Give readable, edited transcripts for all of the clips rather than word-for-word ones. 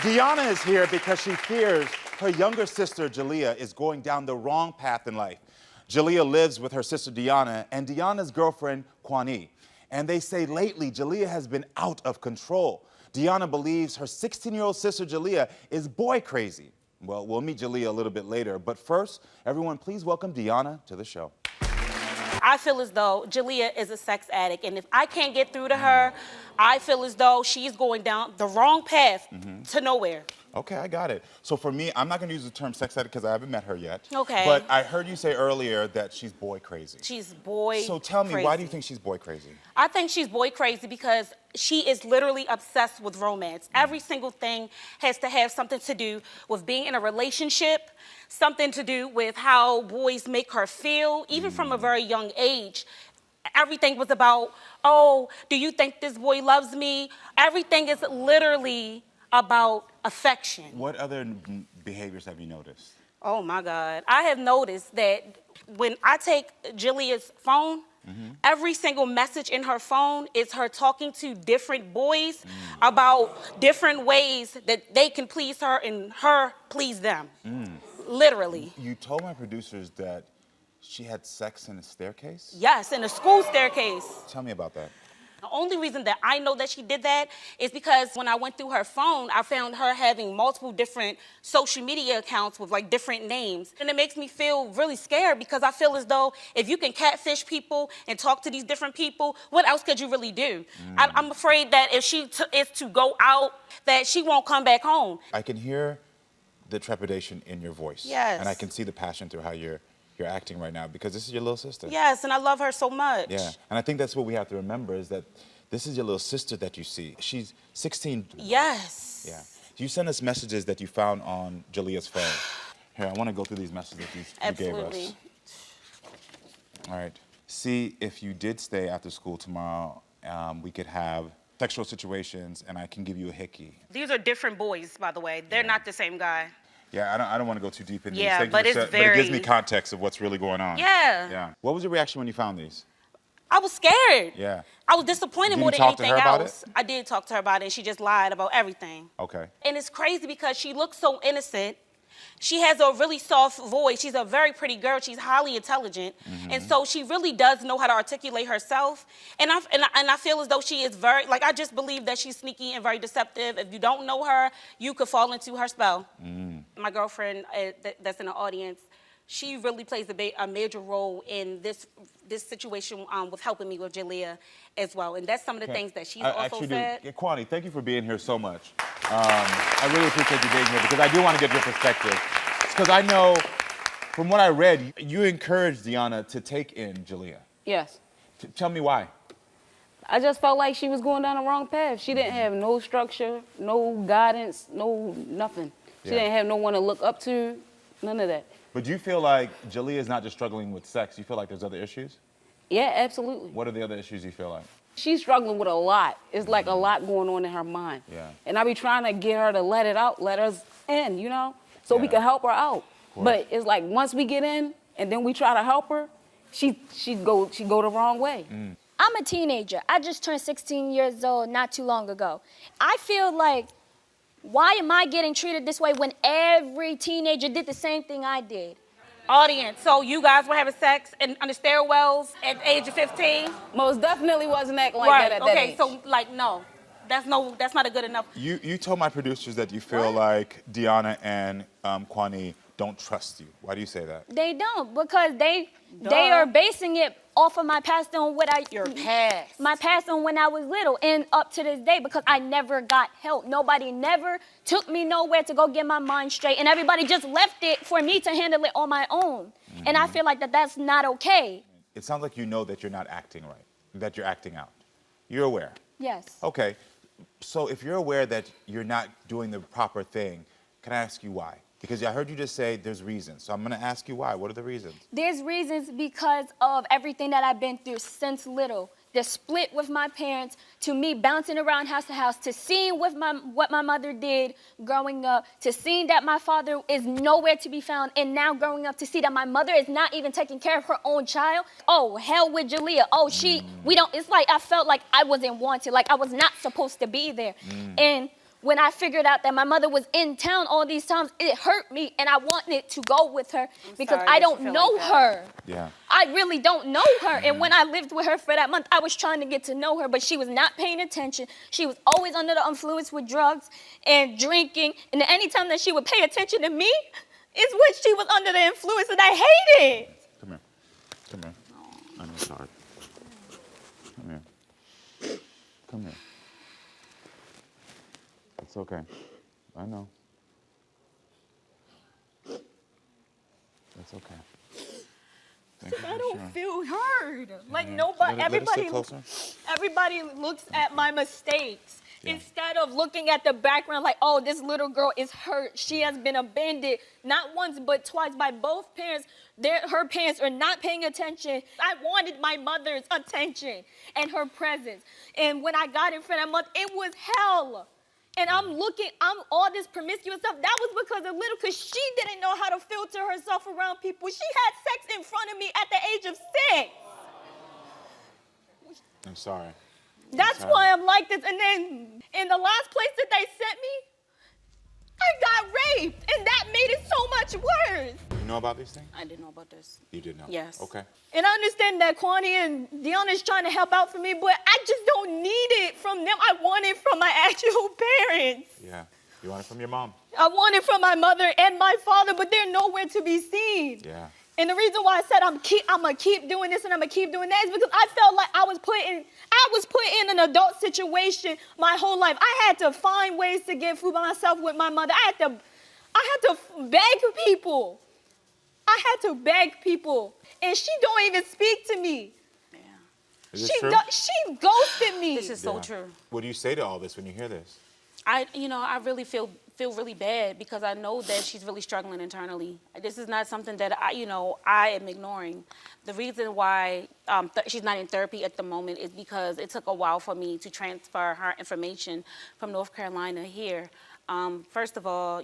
Dionna is here because she fears her younger sister, Jalea, is going down the wrong path in life. Jalea lives with her sister, Dionna, and Dionna's girlfriend, Kwani. And they say lately, Jalea has been out of control. Dionna believes her 16-year-old sister, Jalea, is boy crazy. Well, we'll meet Jalea a little bit later. But first, everyone, please welcome Dionna to the show. I feel as though Jalea is a sex addict, and if I can't get through to her, I feel as though she's going down the wrong path to nowhere. Okay, I got it. So for me, I'm not going to use the term sex addict because I haven't met her yet. Okay. But I heard you say earlier that she's boy crazy. She's boy crazy. So tell me, why do you think she's boy crazy? I think she's boy crazy because she is literally obsessed with romance. Every single thing has to have something to do with being in a relationship, something to do with how boys make her feel, even from a very young age. Everything was about, oh, do you think this boy loves me? Everything is literally about affection. What other behaviors have you noticed? Oh my God. I have noticed that when I take Jalea's phone, every single message in her phone is her talking to different boys about different ways that they can please her and her please them. Literally. You told my producers that she had sex in a staircase? Yes, in a school staircase. Tell me about that. The only reason that I know that she did that is because when I went through her phone, I found her having multiple different social media accounts with like different names. And it makes me feel really scared because I feel as though if you can catfish people and talk to these different people, what else could you really do? I'm afraid that if she is to go out, that she won't come back home. I can hear the trepidation in your voice. Yes. And I can see the passion through how you're acting right now because this is your little sister. Yes, and I love her so much. Yeah, and I think that's what we have to remember is that this is your little sister that you see. She's 16. Yes. Yeah. You sent us messages that you found on Jalea's phone. Here, I want to go through these messages that you gave us. All right. See, if you did stay after school tomorrow, we could have sexual situations and I can give you a hickey. These are different boys, by the way. They're not the same guy. Yeah, I don't want to go too deep into yeah, these things. But But it gives me context of what's really going on. Yeah. Yeah. What was your reaction when you found these? I was scared. Yeah. I was disappointed more than anything else. I did talk to her about it, and she just lied about everything. Okay. And it's crazy because she looks so innocent. She has a really soft voice. She's a very pretty girl. She's highly intelligent. And so she really does know how to articulate herself. And I feel as though she is very, like, I just believe that she's sneaky and very deceptive. If you don't know her, you could fall into her spell. My girlfriend that's in the audience, she really plays a major role in this situation with helping me with Jalea as well. And that's some of the things that she's also said. Kwani, thank you for being here so much. I really appreciate you being here because I do want to get your perspective. Because I know, from what I read, you encouraged Dionna to take in Jalea. Yes. Tell me why. I just felt like she was going down the wrong path. She didn't have no structure, no guidance, no nothing. She didn't have no one to look up to, none of that. But do you feel like Jalea is not just struggling with sex? You feel like there's other issues? Yeah, absolutely. What are the other issues you feel like? She's struggling with a lot. It's like a lot going on in her mind. Yeah. And I be trying to get her to let it out, let us in, you know, so we can help her out. But it's like once we get in and then we try to help her, she go the wrong way. I'm a teenager. I just turned 16 years old not too long ago. I feel like, why am I getting treated this way when every teenager did the same thing I did? Audience, so you guys were having sex on the stairwells at the age of 15? Most definitely wasn't acting like that at that age. Okay, so like no. That's not a good enough. You told my producers that you feel like Dionna and Kwani don't trust you. Why do you say that? They don't, because they are basing it off of my past on my past on when I was little and up to this day, because I never got help. Nobody never took me nowhere to go get my mind straight, and everybody just left it for me to handle it on my own. And I feel like that's not okay. It sounds like you know that you're not acting right, that you're acting out. You're aware. Yes. Okay. So if you're aware that you're not doing the proper thing, can I ask you why? Because I heard you just say there's reasons. So I'm going to ask you why. What are the reasons? There's reasons because of everything that I've been through since little. The split with my parents, to me bouncing around house to house, to seeing what my mother did growing up, to seeing that my father is nowhere to be found, and now growing up to see that my mother is not even taking care of her own child. Oh, hell with Jalea. Oh, it's like I felt like I wasn't wanted, like I was not supposed to be there. And when I figured out that my mother was in town all these times, it hurt me, and I wanted to go with her because I don't know her. Yeah. I really don't know her. And when I lived with her for that month, I was trying to get to know her, but she was not paying attention. She was always under the influence with drugs and drinking. And anytime that she would pay attention to me, is when she was under the influence, and I hate it. Come here. Come here. I know it's hard. Come here. Come here. It's okay. I know. It's okay. Thank you I for don't sharing. feel heard. Like Yeah. nobody, Let us sit everybody, closer. everybody looks at my mistakes instead of looking at the background. Like, oh, this little girl is hurt. She has been abandoned not once but twice by both parents. Her parents are not paying attention. I wanted my mother's attention and her presence. And when I got in for that month, it was hell. And I'm all this promiscuous stuff. That was because she didn't know how to filter herself around people. She had sex in front of me at the age of 6. I'm sorry. That's why I'm like this. And then in the last place that they sent me, I got raped. And that made it so much worse. You know about these things? I didn't know about this. You did know? Yes. Okay. And I understand that Kwani and Dionna is trying to help out for me, but I just don't need it from them. I want it from my actual parents. Yeah. You want it from your mom? I want it from my mother and my father, but they're nowhere to be seen. Yeah. And the reason why I said I'm gonna keep doing this and I'm gonna keep doing that is because I felt like I was put in an adult situation my whole life. I had to find ways to get food by myself with my mother. I had to beg people. I had to beg people, and she don't even speak to me. Yeah. Is this true? She ghosted me. This is so true. What do you say to all this when you hear this? I really feel really bad because I know that she's really struggling internally. This is not something that I am ignoring. The reason why she's not in therapy at the moment is because it took a while for me to transfer her information from North Carolina here. First of all,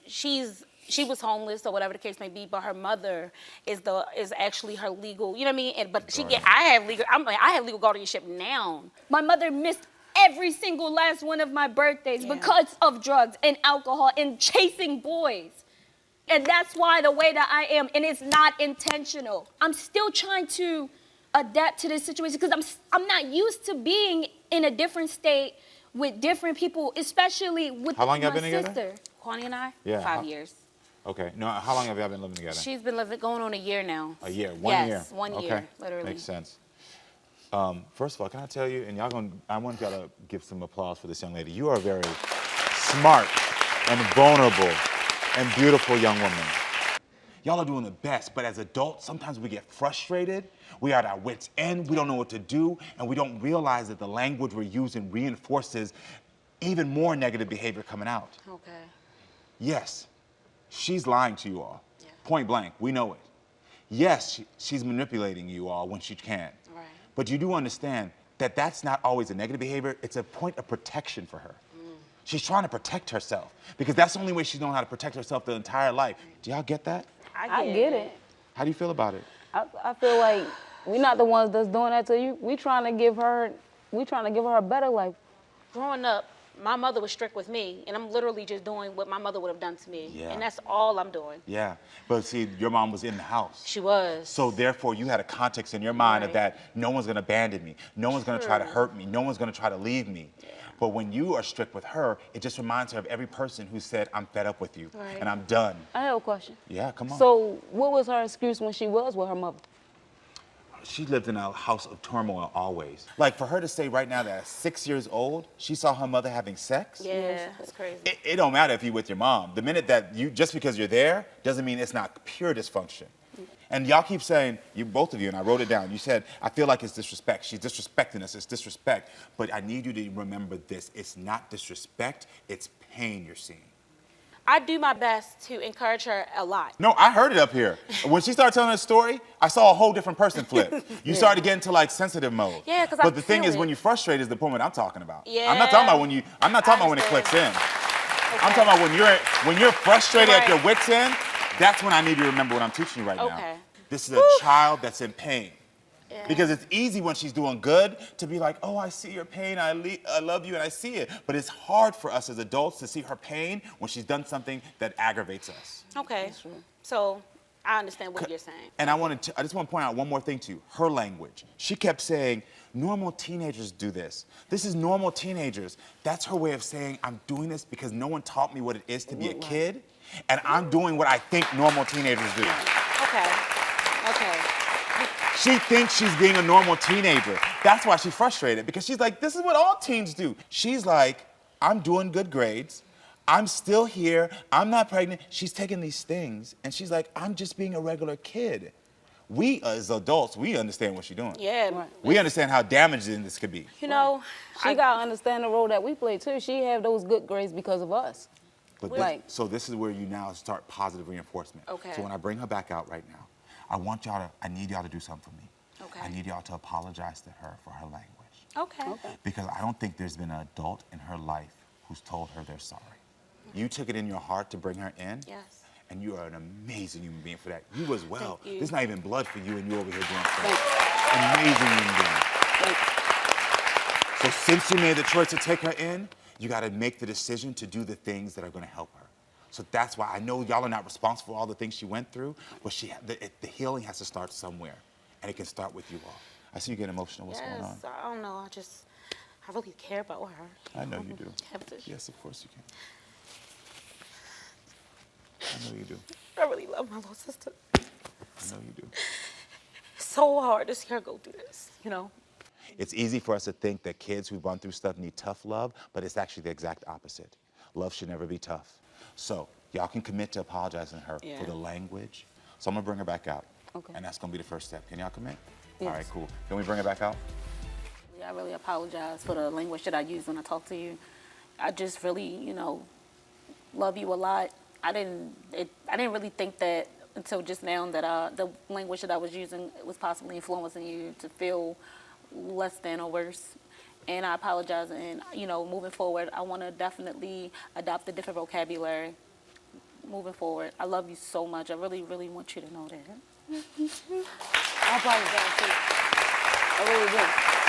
she was homeless or whatever the case may be, but her mother is actually her legal, you know what I mean? I have legal guardianship now. My mother missed every single last one of my birthdays because of drugs and alcohol and chasing boys. And that's why the way that I am, and it's not intentional. I'm still trying to adapt to this situation because I'm not used to being in a different state with different people, especially with How long my y'all been sister. together? Kwani and I? Yeah. 5 years. Okay. No, how long have y'all been living together? She's been going on a year now. A year. 1 year. Yes, 1 year, Okay. literally. Makes sense. First of all, can I tell you, and I want y'all to give some applause for this young lady. You are a very smart and vulnerable and beautiful young woman. Y'all are doing the best, but as adults, sometimes we get frustrated. We are at our wits' end. We don't know what to do, and we don't realize that the language we're using reinforces even more negative behavior coming out. Okay. Yes, she's lying to you all. Yeah. Point blank, we know it. Yes, she's manipulating you all when she can. Right. But you do understand that that's not always a negative behavior. It's a point of protection for her. She's trying to protect herself because that's the only way she's known how to protect herself the entire life. Do y'all get that? I get it. How do you feel about it? I feel like we're not the ones that's doing that to you. We trying to give her a better life. Growing up, my mother was strict with me, and I'm literally just doing what my mother would have done to me. Yeah. And that's all I'm doing. Yeah, but see, your mom was in the house. She was. So therefore, you had a context in your mind of Right. that no one's gonna abandon me, no one's gonna try to hurt me, no one's gonna try to leave me. Yeah. But when you are strict with her, it just reminds her of every person who said, I'm fed up with you, Right. and I'm done. I have a question. Yeah, come on. So what was her excuse when she was with her mother? She lived in a house of turmoil always. Like for her to say right now that at 6 years old, she saw her mother having sex. Yeah, that's crazy. It don't matter if you're with your mom. The minute that just because you're there, doesn't mean it's not pure dysfunction. And y'all keep saying, both of you, and I wrote it down, you said, I feel like it's disrespect. She's disrespecting us, it's disrespect. But I need you to remember this, it's not disrespect, it's pain you're seeing. I do my best to encourage her a lot. No, I heard it up here. When she started telling her story, I saw a whole different person flip. You started to get into like sensitive mode. Yeah, 'cause But I the thing feel is, it. when you're frustrated, is the point I'm talking about. Yeah. I'm not talking about when it clicks in. I'm talking about when you're frustrated at your wits end. That's when I need you to remember what I'm teaching you right now. Okay. This is a child that's in pain. Yeah. Because it's easy when she's doing good to be like, oh, I see your pain, I love you, and I see it. But it's hard for us as adults to see her pain when she's done something that aggravates us. Okay. So I understand what you're saying. And I just want to point out one more thing to you. Her language. She kept saying, normal teenagers do this. This is normal teenagers. That's her way of saying, I'm doing this because no one taught me what it is to be a kid, and I'm doing what I think normal teenagers do. Okay. Okay. She thinks she's being a normal teenager. That's why she's frustrated, because she's like, this is what all teens do. She's like, I'm doing good grades. I'm still here. I'm not pregnant. She's taking these things, and she's like, I'm just being a regular kid. We, as adults, we understand what she's doing. Yeah. Right. We understand how damaging this could be. You know, She gotta understand the role that we play too. She have those good grades because of us. But so this is where you now start positive reinforcement. Okay. So when I bring her back out right now, I need y'all to do something for me. Okay. I need y'all to apologize to her for her language. Okay. Because I don't think there's been an adult in her life who's told her they're sorry. You took it in your heart to bring her in. Yes. And you are an amazing human being for that. You as well. Thank you. There's not even blood for you, and you over here doing stuff. Amazing human being. So since you made the choice to take her in, you got to make the decision to do the things that are going to help her. So that's why I know y'all are not responsible for all the things she went through, but the healing has to start somewhere, and it can start with you all. I see you getting emotional. What's going on? Yes, I don't know. I really care about her. I know you do. Have to. Yes, of course you can. I know you do. I really love my little sister. I know you do. It's so hard to see her go through this, you know? It's easy for us to think that kids who've gone through stuff need tough love, but it's actually the exact opposite. Love should never be tough. So y'all can commit to apologizing to her for the language. So I'm gonna bring her back out. Okay. And that's gonna be the first step. Can y'all commit? Yes. All right, cool. Can we bring her back out? I really apologize for the language that I use when I talk to you. I just really, love you a lot. I didn't really think that until just now that the language that I was using was possibly influencing you to feel less than or worse. And I apologize. And, moving forward, I want to definitely adopt a different vocabulary moving forward. I love you so much. I really, really want you to know that. I apologize too. I really do.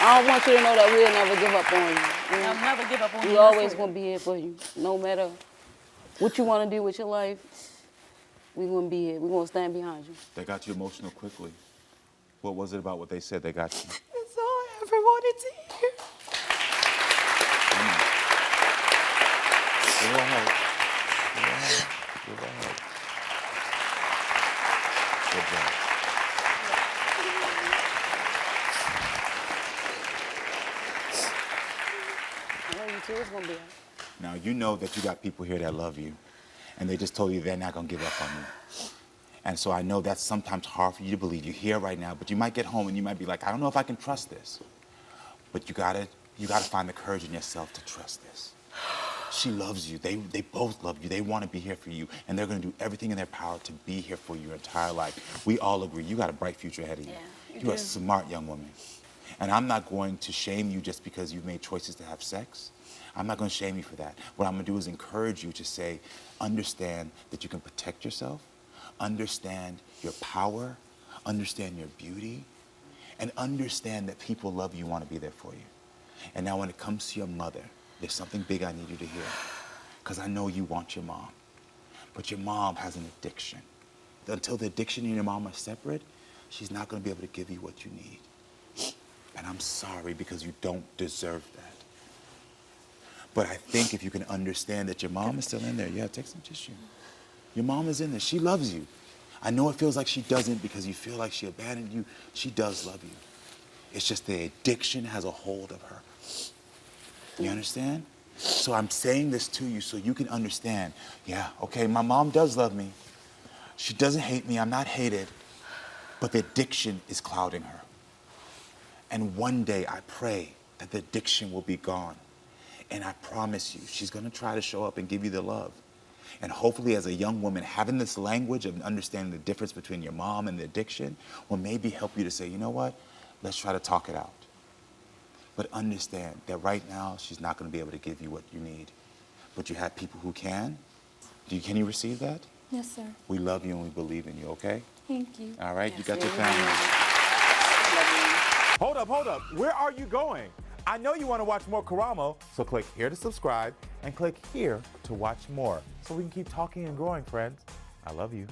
I don't want you to know that we'll never give up on you. I'll never give up on you. We always going to be here for you. No matter what you want to do with your life, we're going to be here. We're going to stand behind you. They got you emotional quickly. What was it about what they said they got you? That's all I ever wanted to hear. Give her a hug. Give her a hug. Give her a hug. Good job. I love you too. It's going to be all right. Now, you know that you got people here that love you, and they just told you they're not going to give up on you. And so I know that's sometimes hard for you to believe. You're here right now, but you might get home and you might be like, I don't know if I can trust this. But you gotta find the courage in yourself to trust this. She loves you. They both love you. They want to be here for you, and they're going to do everything in their power to be here for you your entire life. We all agree. You got a bright future ahead of you. Yeah, You're a smart young woman. And I'm not going to shame you just because you've made choices to have sex. I'm not going to shame you for that. What I'm going to do is encourage you to say, understand that you can protect yourself, understand your power, understand your beauty, and understand that people love you, want to be there for you. And now when it comes to your mother, there's something big I need you to hear. Because I know you want your mom. But your mom has an addiction. Until the addiction and your mom are separate, she's not going to be able to give you what you need. And I'm sorry, because you don't deserve that. But I think if you can understand that your mom is still in there, yeah, take some tissue. Your mom is in there. She loves you. I know it feels like she doesn't because you feel like she abandoned you. She does love you. It's just the addiction has a hold of her. You understand? So I'm saying this to you so you can understand. Yeah, okay, my mom does love me. She doesn't hate me. I'm not hated. But the addiction is clouding her. And one day I pray that the addiction will be gone. And I promise you, she's going to try to show up and give you the love. And hopefully as a young woman, having this language of understanding the difference between your mom and the addiction will maybe help you to say, you know what, let's try to talk it out. But understand that right now, she's not going to be able to give you what you need. But you have people who can. Can you receive that? Yes, sir. We love you and we believe in you, okay? Thank you. All right, Yes, you got we your love family. you. Love you. Hold up. Where are you going? I know you want to watch more Karamo, so click here to subscribe and click here to watch more so we can keep talking and growing, friends. I love you.